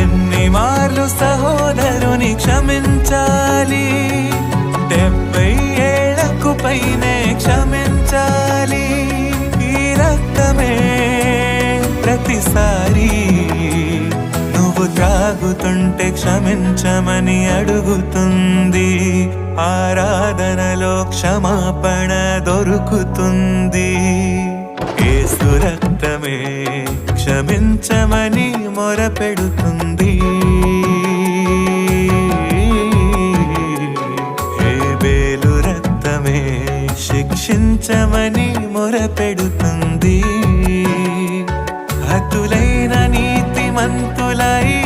ఎన్ని మార్లు సహోదరుని క్షమించాలి? 70 ఏళ్లకు పైనే క్షమించాలి. ఈ రక్తమే ప్రతిసారి నువ్వు త్రాగుతుంటే క్షమించమని అడుగుతుంది. ఆరాధనలో క్షమాపణ దొరుకుతుంది. యేసు రక్తమే క్షమించమని మొరపెడుతుంది. హేబేలు రక్తమే శిక్షించమని మొరపెడుతుంది. హతులైన నీతిమంతుల ఈ